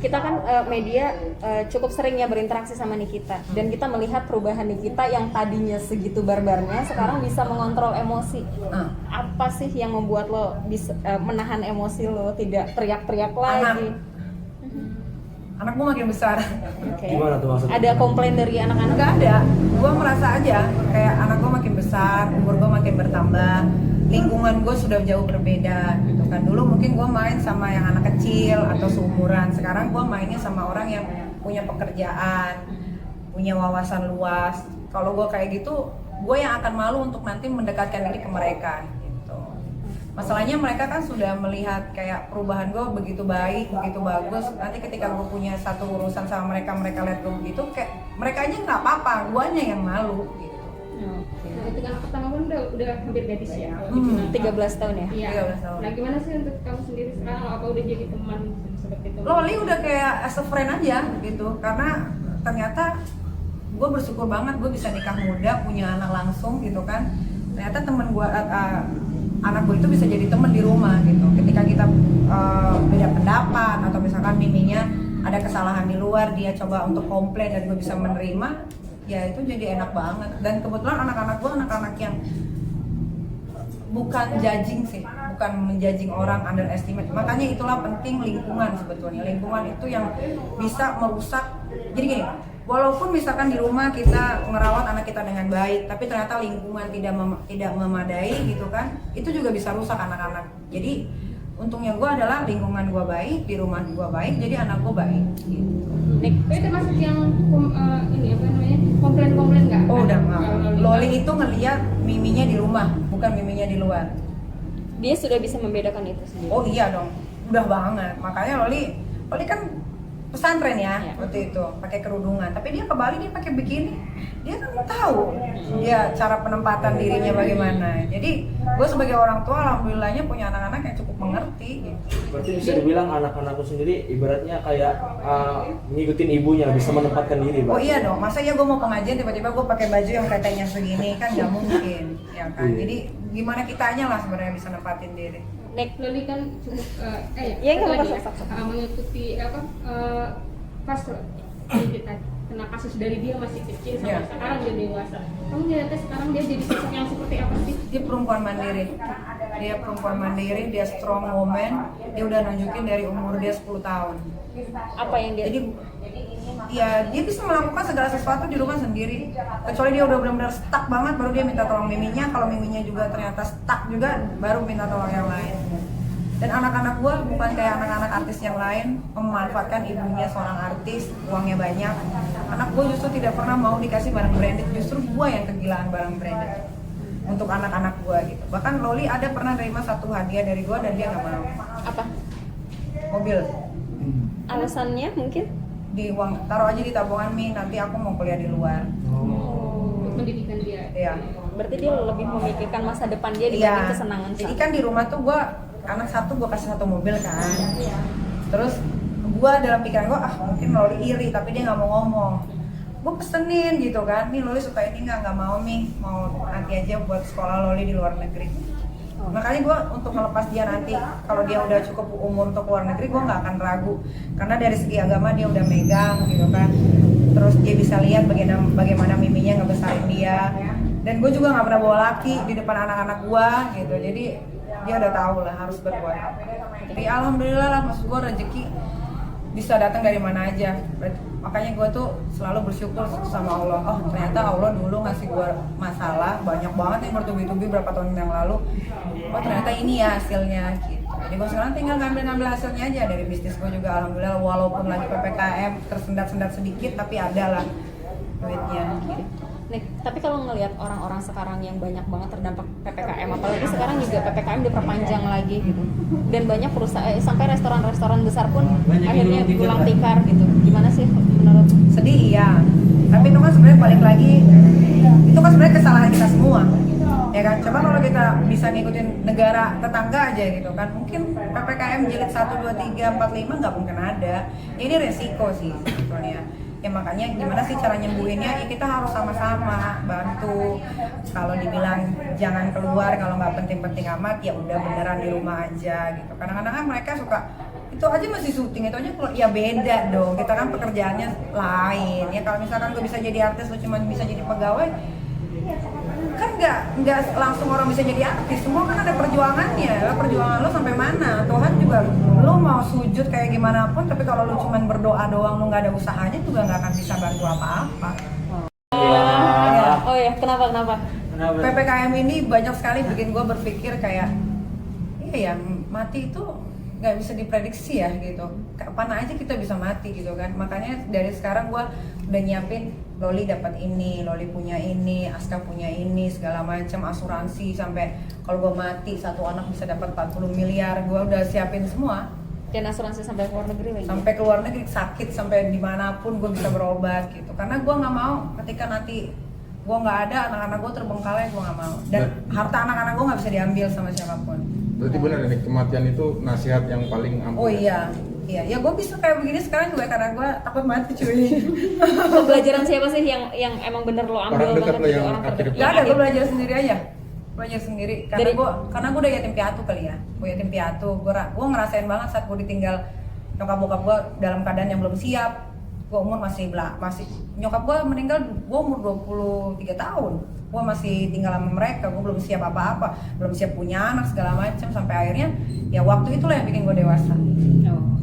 kita kan media cukup sering ya berinteraksi sama Nikita, dan kita melihat perubahan Nikita yang tadinya segitu barbarnya sekarang bisa mengontrol emosi. Apa sih yang membuat lo bisa menahan emosi lo, tidak teriak-teriak lagi? Anak gue makin besar. Okay. Gimana tuh maksudnya? Ada komplain dari anak-anak? Nggak ada, gue merasa aja kayak anak gue makin besar, umur gue makin bertambah, lingkungan gue sudah jauh berbeda gitu kan. Dulu mungkin gue main sama yang anak kecil atau seumuran, sekarang gue mainnya sama orang yang punya pekerjaan, punya wawasan luas. Kalau gue kayak gitu, gue yang akan malu untuk nanti mendekatkan diri ke mereka gitu. Masalahnya mereka kan sudah melihat kayak perubahan gue begitu baik, begitu bagus. Nanti ketika gue punya satu urusan sama mereka, mereka lihat gue begitu, kayak mereka aja nggak apa-apa, gue aja yang malu gitu. Ketika anak pertama kan udah hampir gadis ya. 13 tahun ya? Iya. 13 tahun. Nah gimana sih untuk kamu sendiri sekarang? Apa udah jadi teman seperti itu? Loli udah kayak as a friend aja gitu, karena ternyata gue bersyukur banget gue bisa nikah muda, punya anak langsung gitu kan. Ternyata temen gue, anak gue itu bisa jadi temen di rumah gitu. Ketika kita beda pendapat atau misalkan miminya ada kesalahan di luar, dia coba untuk komplain dan gue bisa menerima, ya itu jadi enak banget. Dan kebetulan anak-anak gue anak-anak yang bukan judging sih, bukan menjudging orang, underestimate. Makanya itulah penting lingkungan sebetulnya. Lingkungan itu yang bisa merusak. Jadi gini, walaupun misalkan di rumah kita merawat anak kita dengan baik, tapi ternyata lingkungan tidak memadai gitu kan, itu juga bisa rusak anak-anak. Jadi untungnya gue adalah lingkungan gue baik, di rumah gue baik, jadi anak gue baik gitu. Tapi termasuk yang ini apa namanya, komplain nggak? Oh udah nggak. Loli itu ngeliat miminya di rumah, bukan miminya di luar. Dia sudah bisa membedakan itu sendiri. Oh iya dong, udah banget. Makanya Loli kan pesantren ya, waktu itu pakai kerudungan. Tapi dia ke Bali dia pakai bikini, dia kan tahu dia cara penempatan dirinya bagaimana. Jadi gue sebagai orang tua alhamdulillahnya punya anak-anak yang cukup mengerti gitu. Berarti bisa dibilang anak-anakku sendiri ibaratnya kayak ngikutin ibunya, bisa menempatkan diri, Pak. Oh iya dong, masa ya gue mau pengajian tiba-tiba gue pakai baju yang katanya segini, kan nggak mungkin ya kan. Jadi gimana kitanya lah sebenarnya bisa nempatin diri. Nek, Loli kan cukup Iya, nggak apa-apa. mengikuti pas kita kena kasus dari dia masih kecil sampai sekarang dia dewasa. Kamu ngeliatnya sekarang dia jadi sosok yang seperti apa sih? Dia perempuan mandiri, dia strong woman. Dia udah nunjukin dari umur dia 10 tahun. apa yang dia... Jadi ya dia bisa melakukan segala sesuatu di rumah sendiri, kecuali dia udah benar-benar stuck banget baru dia minta tolong miminya. Kalau miminya juga ternyata stuck juga, baru minta tolong yang lain. Dan anak-anak gue bukan kayak anak-anak artis yang lain memanfaatkan ibunya seorang artis, uangnya banyak. Anak gue justru tidak pernah mau dikasih barang branded, justru gue yang kegilaan barang branded untuk anak-anak gue gitu. Bahkan Loli ada pernah terima satu hadiah dari gue dan dia nggak mau. Apa? Mobil. Alasannya mungkin? Di uang, taruh aja di tabungan Mi, nanti aku mau kuliah di luar. Untuk pendidikan dia. Iya. Berarti dia lebih memikirkan masa depan dia dibanding kesenangan Jadi saat. kan di rumah tuh gue anak satu gue kasih satu mobil kan. Terus gue dalam pikiran gue mungkin Loli iri tapi dia nggak mau ngomong. Gue pesenin gitu kan, nih Loli suka ini nggak mau nih, mau nanti aja buat sekolah Loli di luar negeri. Makanya gue untuk melepas dia nanti kalau dia udah cukup umur untuk luar negeri, gue nggak akan ragu karena dari segi agama dia udah megang gitu kan. Terus dia bisa lihat bagaimana miminya ngebesarin dia. Dan gue juga nggak pernah bawa laki di depan anak-anak gue gitu. Jadi dia udah tahu lah harus berbuat apa. Jadi alhamdulillah lah, maksud gue rezeki bisa datang dari mana aja. Makanya gue tuh selalu bersyukur sama Allah. Oh ternyata Allah dulu ngasih gue masalah banyak banget yang bertubi-tubi berapa tahun yang lalu. Oh ternyata ini ya hasilnya gitu. Jadi gue sekarang tinggal ngambil hasilnya aja dari bisnis gue juga alhamdulillah. Walaupun lagi PPKM tersendat-sendat sedikit tapi ada lah duitnya gitu. Nih, tapi kalau ngelihat orang-orang sekarang yang banyak banget terdampak PPKM, apalagi sekarang juga PPKM diperpanjang lagi gitu, dan banyak perusahaan sampai restoran-restoran besar pun akhirnya pulang tikar gitu. Gimana sih menurut? Sedih iya, tapi itu kan sebenarnya balik lagi, itu kan sebenarnya kesalahan kita semua ya kan. Coba kalau kita bisa ngikutin negara tetangga aja gitu kan, mungkin PPKM jilid 1, 2, 3, 4, 5 nggak mungkin ada. Ini resiko sih sebetulnya. Ya makanya gimana sih cara nyembuhinnya, ya kita harus sama-sama bantu. Kalau dibilang jangan keluar kalau nggak penting-penting amat, ya udah beneran di rumah aja gitu. Kadang-kadang kan mereka suka itu aja masih syuting, itu aja ya beda dong, kita kan pekerjaannya lain ya. Kalau misalkan gue bisa jadi artis, lo cuma bisa jadi pegawai, kan nggak langsung orang bisa jadi artis. Semua kan ada perjuangannya, perjuangan lo sampai mana. Tuhan juga, lo mau sujud kayak gimana pun, tapi kalau lo cuma berdoa doang, lo nggak ada usahanya juga nggak akan bisa bantu apa-apa. Oh ya, kenapa? PPKM ini banyak sekali bikin gue berpikir kayak, iya ya, mati itu nggak bisa diprediksi ya gitu. Kapan aja kita bisa mati gitu kan. Makanya dari sekarang gue udah nyiapin, Loli dapat ini, Loli punya ini, Aska punya ini, segala macam asuransi sampai kalau gue mati satu anak bisa dapat 40 miliar. Gue udah siapin semua. Dan asuransi sampai ke luar negeri lagi. Sampai ke luar negeri, sakit sampai dimanapun gue bisa berobat gitu. Karena gue nggak mau ketika nanti gue nggak ada, anak-anak gue terbengkalai, gue nggak mau. Dan harta anak-anak gue nggak bisa diambil sama siapapun. Berarti benar nih, kematian itu nasihat yang paling ampuh. Oh iya, ya gue bisa kayak begini sekarang juga karena gue takut mati cuy. Pembelajaran siapa sih yang emang bener lo ambil Orang dekat banget lo gitu, yang orang akhirnya- terdekat? Gak ada, gue belajar sendiri aja. Belajar sendiri Dari- karena gue udah yatim piatu kali ya. Gue yatim piatu, gue ngerasain banget saat gue ditinggal nyokap bokap gue dalam keadaan yang belum siap. Gue umur masih nyokap gue meninggal gue umur 23 tahun. Gue masih tinggal sama mereka, gue belum siap apa-apa, belum siap punya anak segala macam, sampai akhirnya ya waktu itulah yang bikin gue dewasa. Oh.